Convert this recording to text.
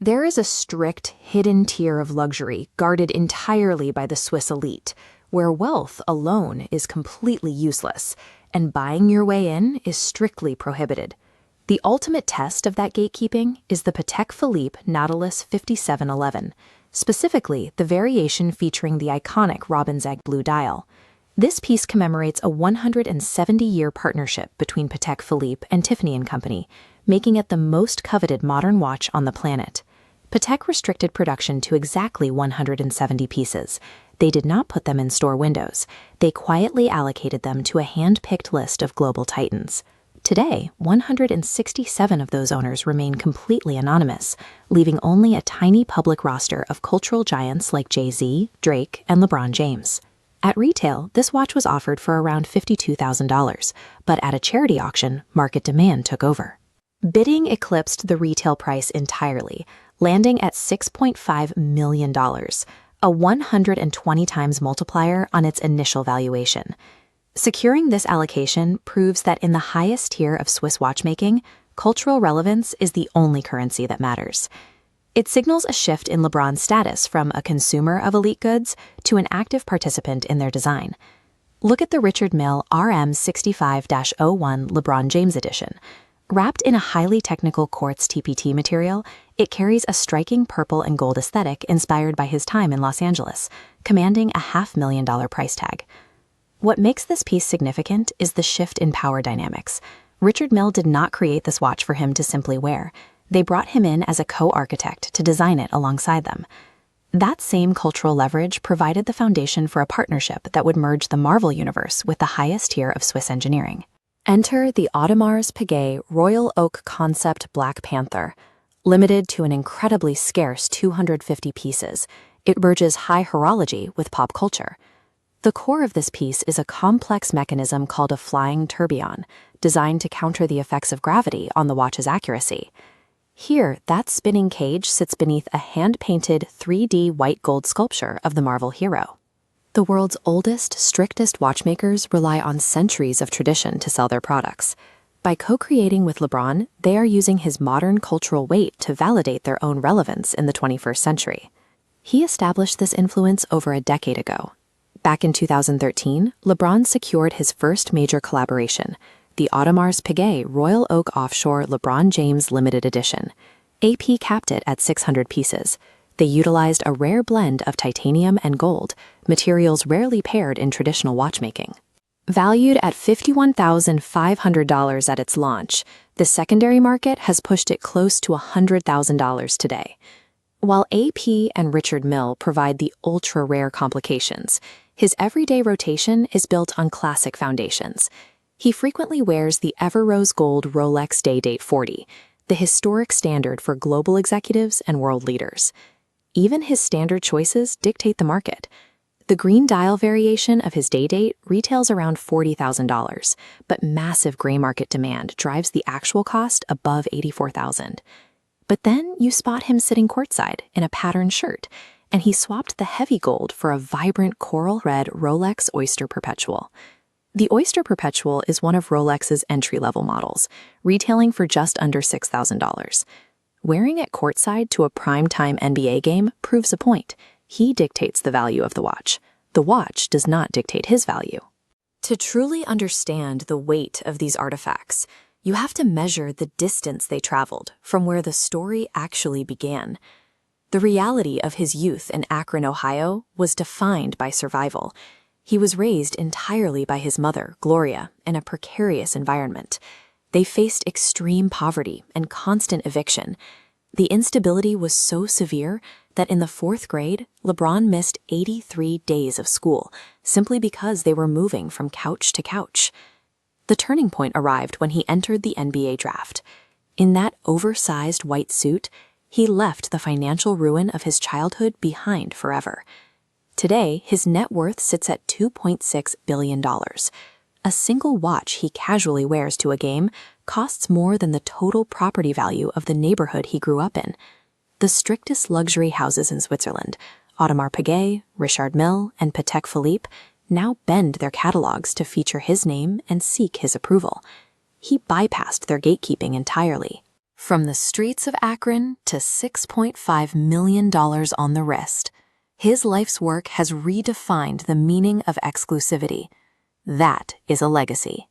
There is a strict, hidden tier of luxury guarded entirely by the Swiss elite, where wealth alone is completely useless, and buying your way in is strictly prohibited. The ultimate test of that gatekeeping is the Patek Philippe Nautilus 5711, specifically the variation featuring the iconic robin's egg blue dial. This piece commemorates a 170-year partnership between Patek Philippe and Tiffany & Company, making it the most coveted modern watch on the planet. Patek restricted production to exactly 170 pieces. They did not put them in store windows. They quietly allocated them to a hand-picked list of global titans. Today, 167 of those owners remain completely anonymous, leaving only a tiny public roster of cultural giants like Jay-Z, Drake, and LeBron James. At retail, this watch was offered for around $52,000, but at a charity auction, market demand took over. Bidding eclipsed the retail price entirely, landing at $6.5 million, a 120 times multiplier on its initial valuation. Securing this allocation proves that in the highest tier of Swiss watchmaking, cultural relevance is the only currency that matters. It signals a shift in LeBron's status from a consumer of elite goods to an active participant in their design. Look at the Richard Mille RM65-01 LeBron James edition. Wrapped in a highly technical quartz TPT material, it carries a striking purple and gold aesthetic inspired by his time in Los Angeles, commanding a $500,000 price tag. What makes this piece significant is the shift in power dynamics. Richard Mille did not create this watch for him to simply wear. They brought him in as a co-architect to design it alongside them. That same cultural leverage provided the foundation for a partnership that would merge the Marvel universe with the highest tier of Swiss engineering. Enter the Audemars Piguet Royal Oak Concept Black Panther. Limited to an incredibly scarce 250 pieces, it merges high horology with pop culture. The core of this piece is a complex mechanism called a flying tourbillon, designed to counter the effects of gravity on the watch's accuracy. Here, that spinning cage sits beneath a hand-painted 3D white gold sculpture of the Marvel hero. The world's oldest, strictest watchmakers rely on centuries of tradition to sell their products. By co-creating with LeBron, they are using his modern cultural weight to validate their own relevance in the 21st century. He established this influence over a decade ago. Back in 2013, LeBron secured his first major collaboration, the Audemars Piguet Royal Oak Offshore LeBron James Limited Edition. AP capped it at 600 pieces. They utilized a rare blend of titanium and gold, materials rarely paired in traditional watchmaking. Valued at $51,500 at its launch, the secondary market has pushed it close to $100,000 today. While AP and Richard Mille provide the ultra-rare complications, his everyday rotation is built on classic foundations. He frequently wears the ever-rose gold Rolex Day-Date 40, the historic standard for global executives and world leaders. Even his standard choices dictate the market. The green dial variation of his Day-Date retails around $40,000, but massive gray market demand drives the actual cost above $84,000. But then you spot him sitting courtside in a patterned shirt, and he swapped the heavy gold for a vibrant coral red Rolex Oyster Perpetual. The Oyster Perpetual is one of Rolex's entry-level models, retailing for just under $6,000. Wearing it courtside to a primetime NBA game proves a point. He dictates the value of the watch. The watch does not dictate his value. To truly understand the weight of these artifacts, you have to measure the distance they traveled from where the story actually began. The reality of his youth in Akron, Ohio, was defined by survival. He was raised entirely by his mother, Gloria, in a precarious environment. They faced extreme poverty and constant eviction. The instability was so severe that in the 4th grade, LeBron missed 83 days of school simply because they were moving from couch to couch. The turning point arrived when he entered the NBA draft. In that oversized white suit, he left the financial ruin of his childhood behind forever. Today, his net worth sits at $2.6 billion. A single watch he casually wears to a game costs more than the total property value of the neighborhood he grew up in. The strictest luxury houses in Switzerland, Audemars Piguet, Richard Mille, and Patek Philippe, now bend their catalogs to feature his name and seek his approval. He bypassed their gatekeeping entirely. From the streets of Akron to $6.5 million on the wrist, his life's work has redefined the meaning of exclusivity. That is a legacy.